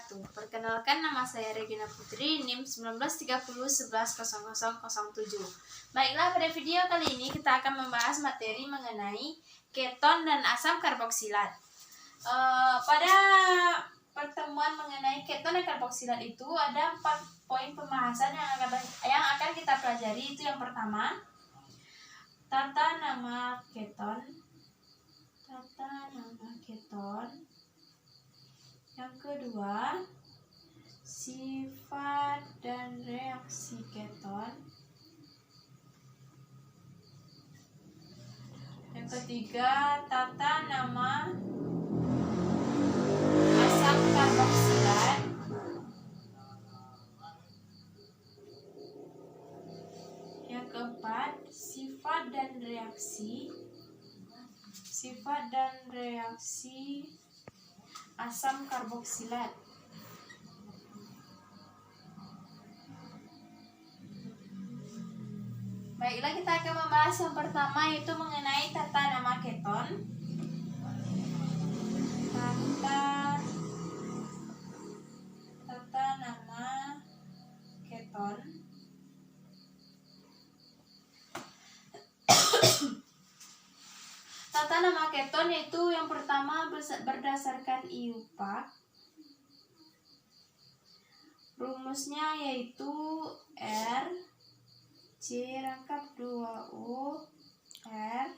wabarakatuh. Perkenalkan, nama saya Regina Putri, NIM 1930110007. Baiklah, pada video kali ini kita akan membahas materi mengenai keton dan asam karboksilat. Pada pertemuan mengenai keton dan karboksilat itu ada 4 poin pembahasan yang akan kita pelajari. Itu yang pertama, tata nama keton. Yang kedua, sifat dan reaksi keton. Yang ketiga, tata nama asam karboksilat. Yang keempat, sifat dan reaksi asam karboksilat. Baiklah, kita akan membahas yang pertama, yaitu mengenai tata nama keton. Tata nama keton. Tata nama keton yaitu yang pertama berdasarkan IUPAC. Rumusnya yaitu R C rangkap 2O R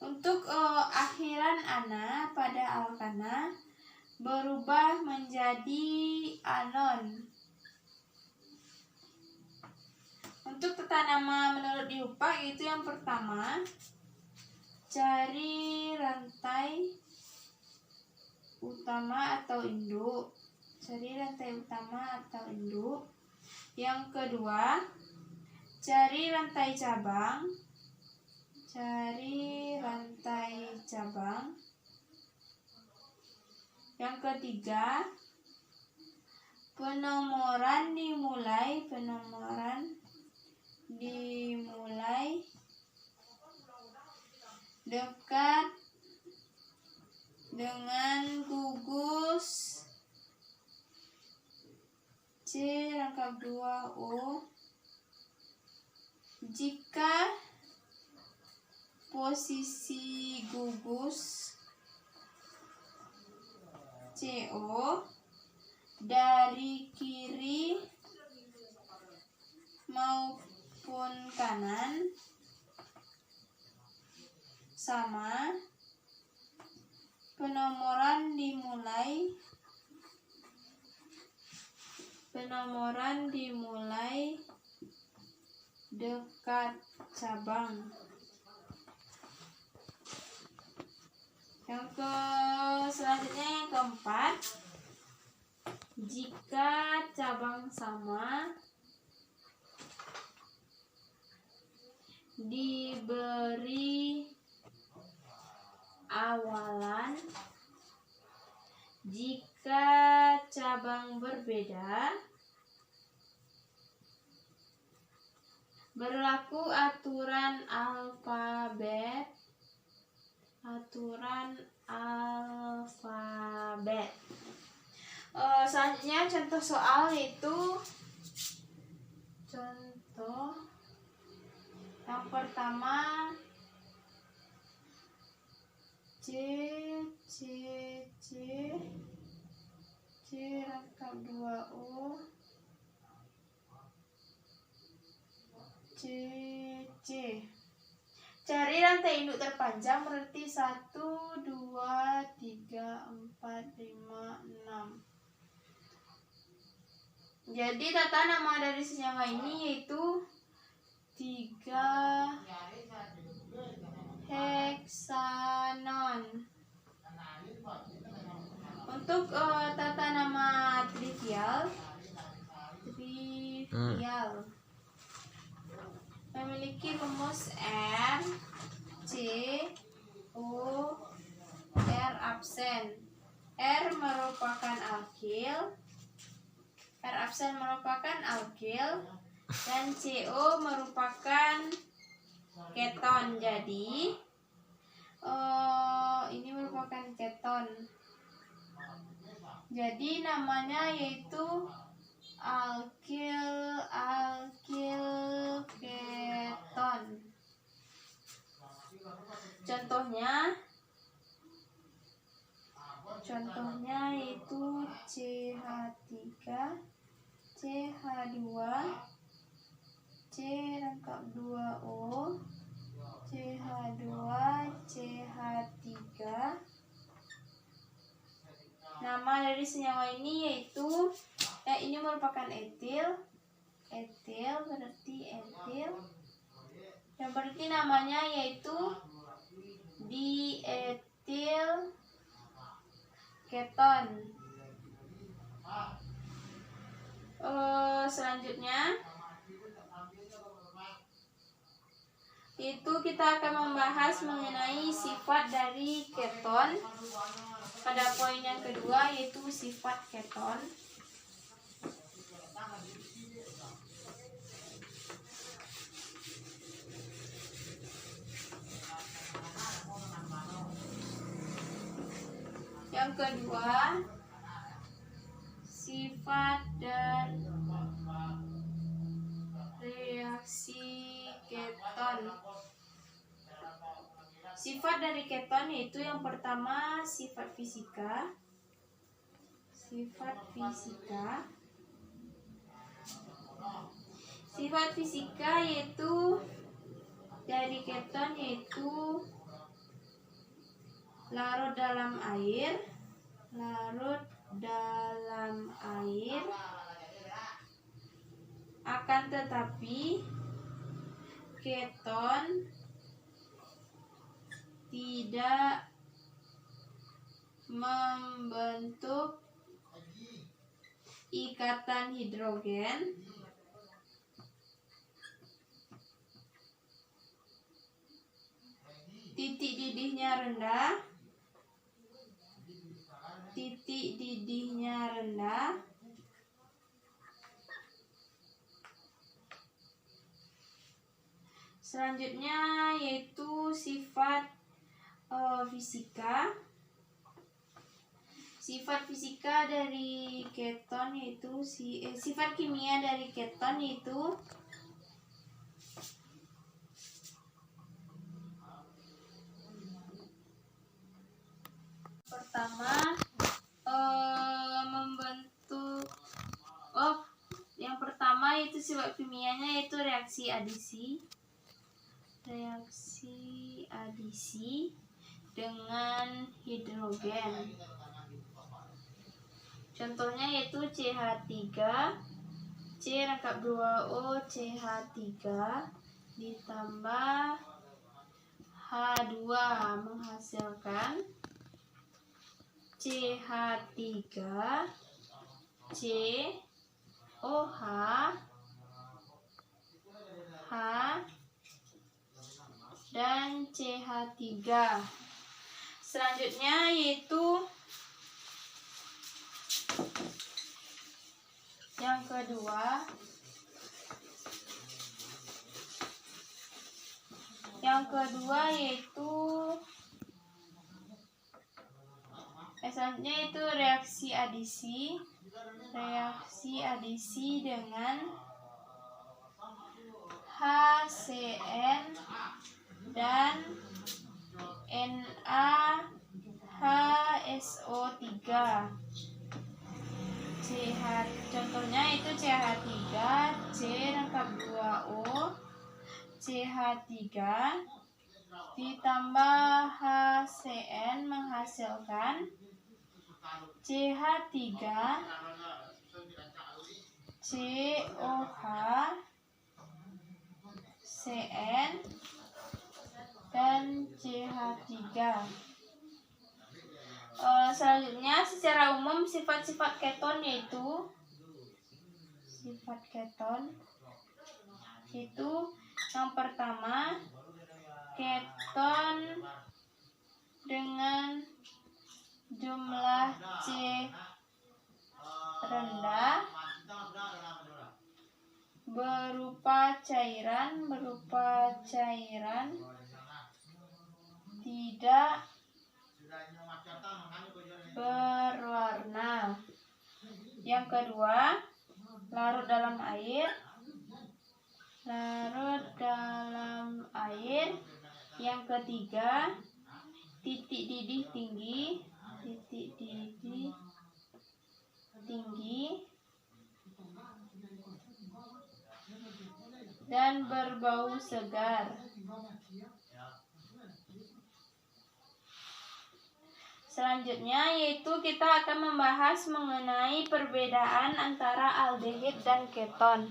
untuk akhiran ana pada alkana berubah menjadi anon. Untuk tata nama menurut IUPAC yaitu yang pertama, cari rantai utama atau induk. Yang kedua, cari rantai cabang. Yang ketiga, penomoran dimulai dekat dengan gugus C rangkap 2O jika posisi gugus CO dari kiri maupun kanan sama. Penomoran dimulai dekat cabang. Selanjutnya yang keempat, jika cabang sama diberi awalan, jika cabang berbeda berlaku aturan alfabet. Selanjutnya contoh soal yaitu yang pertama, C rangkap 2O C. Cari rantai induk terpanjang berarti 1, 2, 3, 4, 5, 6. Jadi tata nama dari senyawa ini yaitu 3 heksanon. Untuk tata nama trivial memiliki rumus R C O R absen. R absen merupakan alkil dan CO merupakan keton. Jadi ini merupakan keton. Jadi namanya yaitu alkil keton. Contohnya yaitu CH3, CH2, C-2O, CH2, CH3. Nama dari senyawa ini yaitu ini merupakan etil. Etil berarti etil. Yang berarti namanya yaitu dietil keton. Selanjutnya itu kita akan membahas mengenai sifat dari keton pada poin yang kedua, yaitu sifat keton. Yang kedua, sifat dan reaksi keton. Sifat dari keton yaitu yang pertama sifat fisika. Sifat fisika yaitu dari keton yaitu larut dalam air. Akan tetapi keton tidak membentuk ikatan hidrogen titik didihnya rendah. Selanjutnya yaitu sifat fisika. Sifat fisika dari keton yaitu sifat kimia dari keton yaitu pertama yang pertama itu sifat kimianya yaitu reaksi adisi dengan hidrogen. Contohnya yaitu CH3, C-2O, CH3 ditambah H2 menghasilkan CH3, COH, H, dan CH3. Selanjutnya yaitu yang kedua yaitu selanjutnya itu reaksi adisi dengan HCN dan NaHSO3. Contohnya itu CH3, C-2O, CH3 ditambah HCN menghasilkan CH3, COH, CN, dan CH3. Selanjutnya secara umum sifat-sifat keton yaitu yang pertama keton dengan jumlah C rendah berupa cairan tidak berwarna. Yang kedua, larut dalam air. Larut dalam air. Yang ketiga, titik didih tinggi. Titik didih tinggi dan berbau segar. Selanjutnya yaitu kita akan membahas mengenai perbedaan antara aldehid dan keton.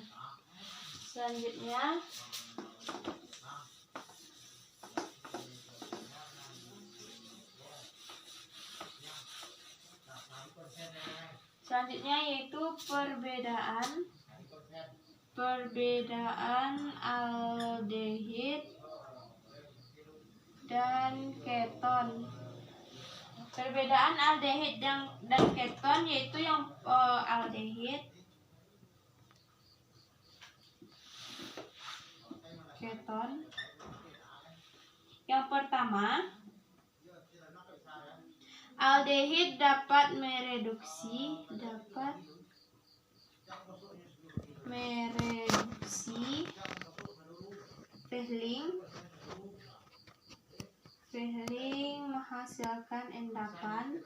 Selanjutnya yaitu perbedaan aldehid dan keton. Perbedaan aldehid dan keton yaitu yang aldehid, keton. Yang pertama, aldehid dapat mereduksi Fehling menghasilkan endapan.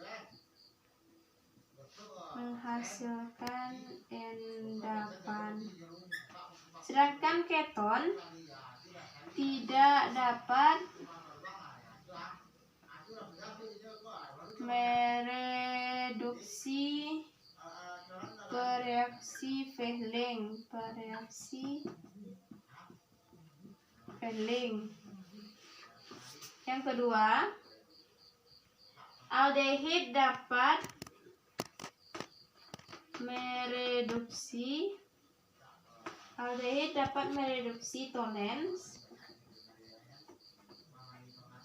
Sedangkan keton tidak dapat mereduksi bereaksi Fehling. Yang kedua, aldehid dapat mereduksi tonens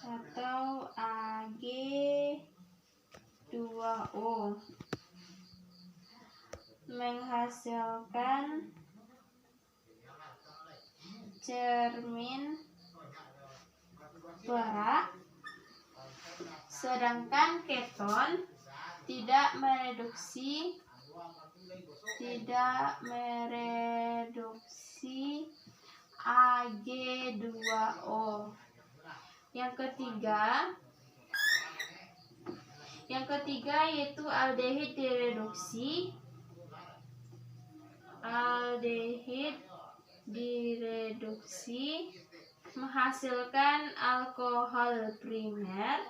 atau Ag2O, menghasilkan cermin perak. Sedangkan keton tidak mereduksi Ag2O. Yang ketiga yaitu aldehid direduksi menghasilkan alkohol primer.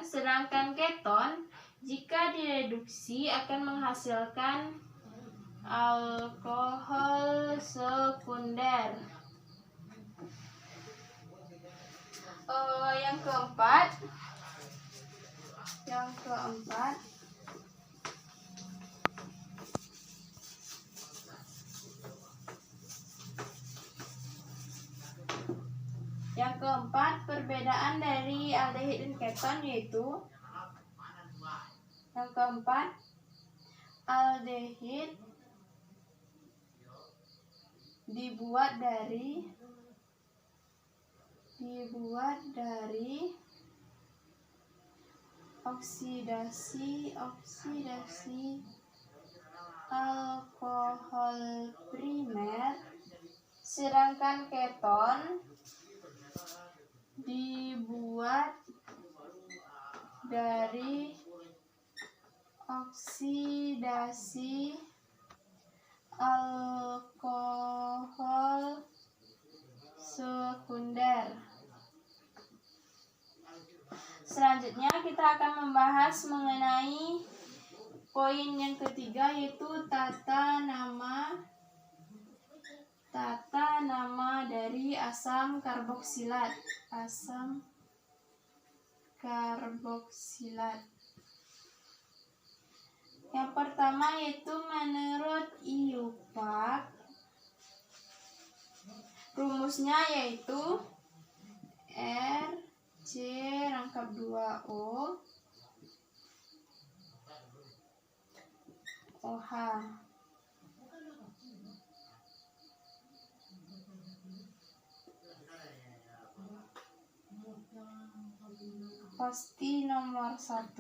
Sedangkan keton jika direduksi akan menghasilkan alkohol sekunder. Yang keempat, perbedaan dari aldehid dan keton yaitu yang keempat, aldehid dibuat dari oksidasi alkohol primer. Sedangkan keton dibuat dari oksidasi alkohol sekunder. Selanjutnya kita akan membahas mengenai poin yang ketiga yaitu tata nama dari asam karboksilat. Yang pertama yaitu menurut IUPAC, rumusnya yaitu RC2O OH. pasti nomor 1,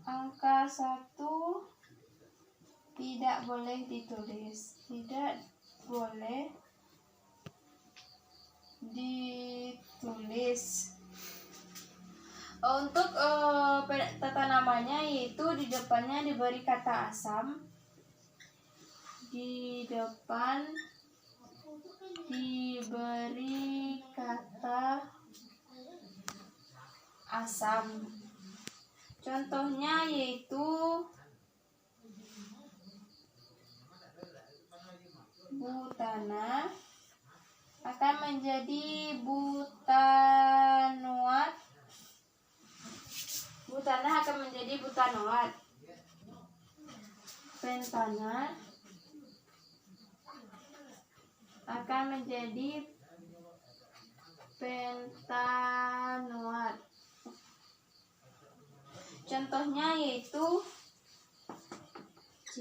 angka 1 tidak boleh ditulis, Untuk tata namanya yaitu di depannya diberi kata asam, di depan diberi kata asam. Contohnya yaitu butana akan menjadi butanoat. Butana akan menjadi butanoat. Pentana akan menjadi pentanoat. Contohnya yaitu C,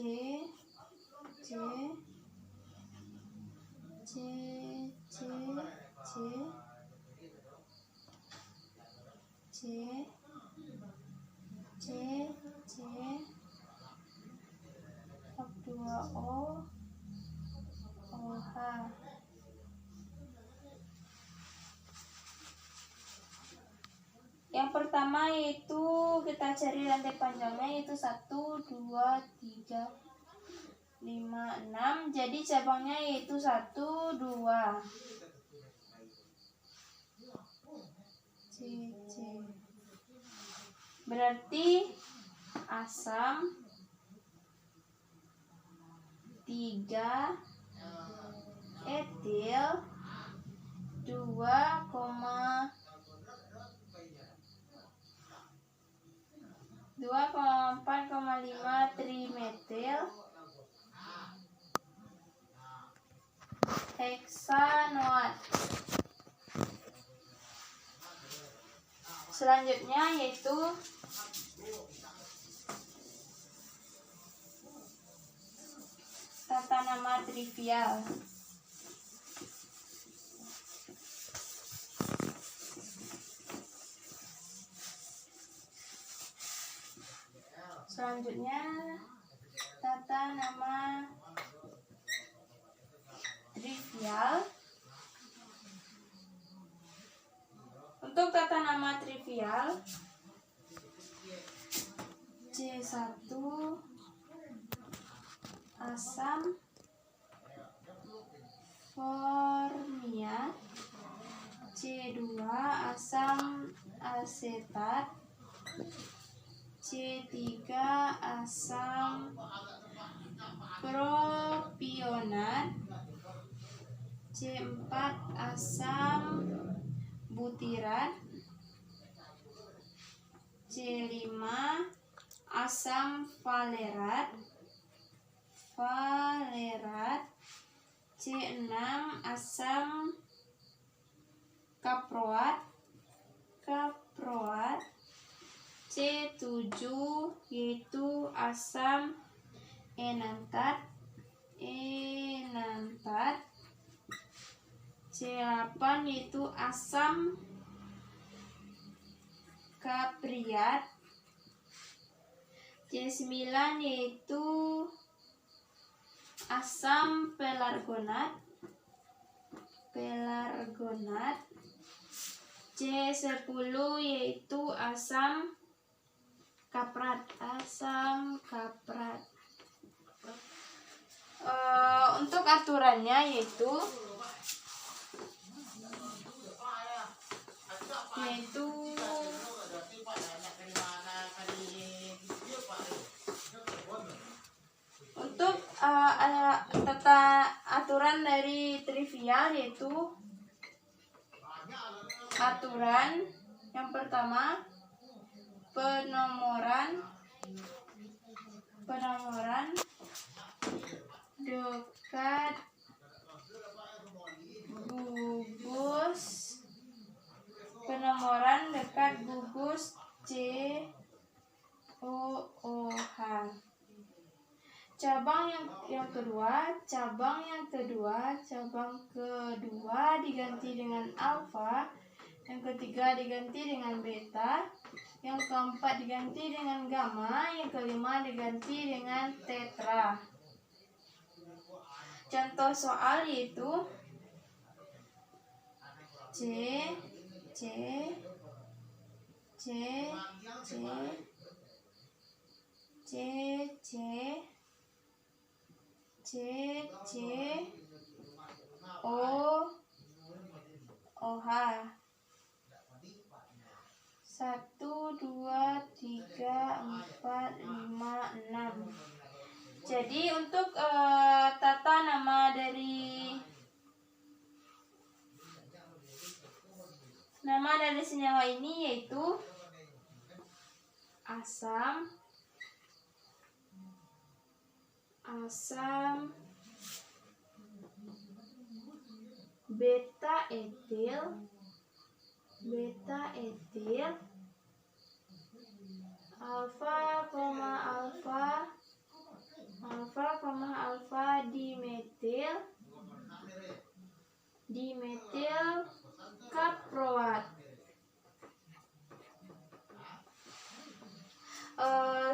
H2O, OH. Yang pertama yaitu kita cari rantai panjangnya yaitu 1, 2, 3, 5, 6. Jadi cabangnya yaitu 1, 2. C. Berarti asam 3, etil 2,4,5 trimetil heksanoat. Selanjutnya yaitu tata nama trivial. Selanjutnya tata nama trivial. Untuk tata nama trivial C1 asam formia, C2 asam asetat, C3 asam propionat, C4 asam butirat, C5 asam valerat, C6 asam kaproat, C7 yaitu asam enantat, C8 yaitu asam kapriat, C9 yaitu asam pelargonat, C10 yaitu asam kaprat, Untuk aturannya yaitu untuk tata aturan dari trivial yaitu aturan yang pertama penomoran dekat gugus COOH. cabang yang kedua diganti dengan alfa, yang ketiga diganti dengan beta, yang keempat diganti dengan gamma, yang kelima diganti dengan tetra. Contoh soal yaitu C OH 1, 2, 3, 4, 5, 6. Jadi untuk tata nama dari senyawa ini yaitu asam beta etil, alfa, alfa dimetil kaproat.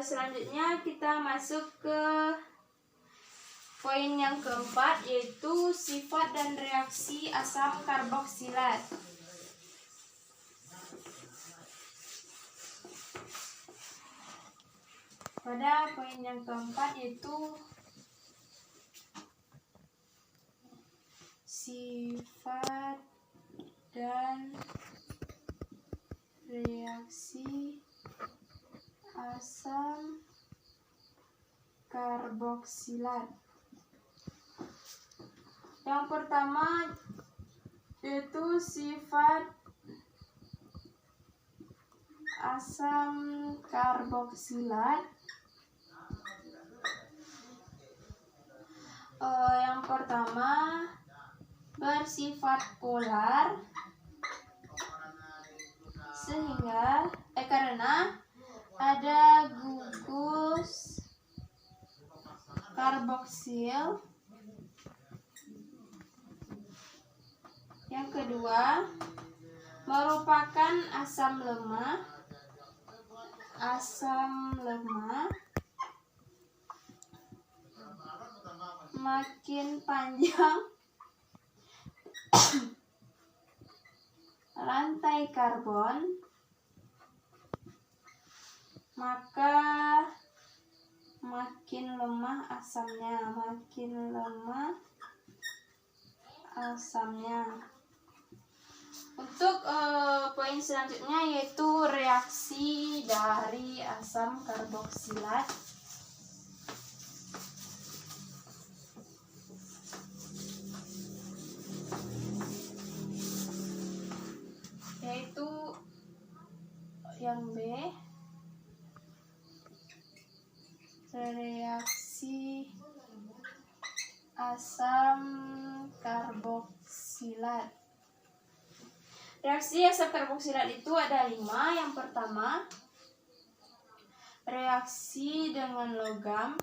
Selanjutnya kita masuk ke poin yang keempat, yaitu sifat dan reaksi asam karboksilat. Pada poin yang keempat yaitu sifat dan reaksi asam karboksilat. Yang pertama yaitu sifat asam karboksilat. Yang pertama bersifat polar, sehingga karena ada gugus karboksil. Yang kedua merupakan asam lemah. Makin panjang rantai karbon, maka makin lemah asamnya. Untuk poin selanjutnya yaitu reaksi dari asam karboksilat. Yaitu yang B, reaksi asam karboksilat. Reaksi asam karboksilat itu ada 5. Yang pertama, reaksi dengan logam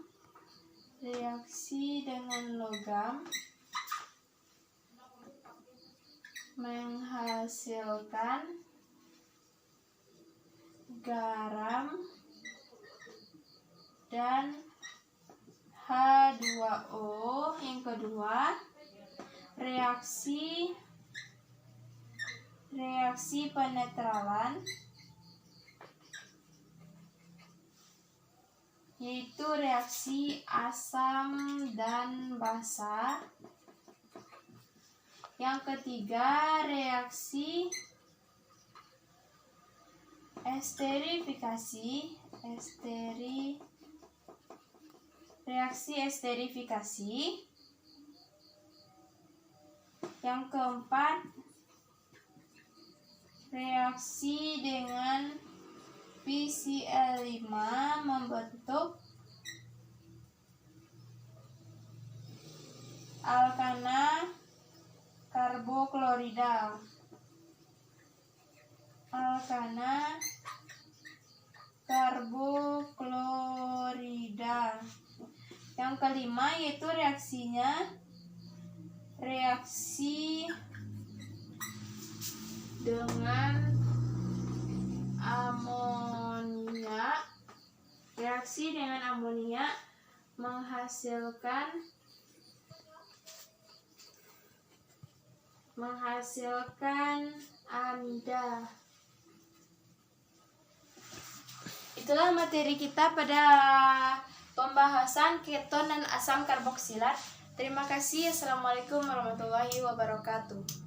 menghasilkan garam dan H2O. Yang kedua, reaksi penetralan, yaitu reaksi asam dan basa. Yang ketiga, reaksi esterifikasi. Yang keempat, reaksi dengan PCl5 membentuk alkana karboklorida. Yang kelima yaitu reaksi dengan amonia. Reaksi dengan amonia menghasilkan amida. Itulah materi kita pada pembahasan keton dan asam karboksilat. Terima kasih. Assalamualaikum warahmatullahi wabarakatuh.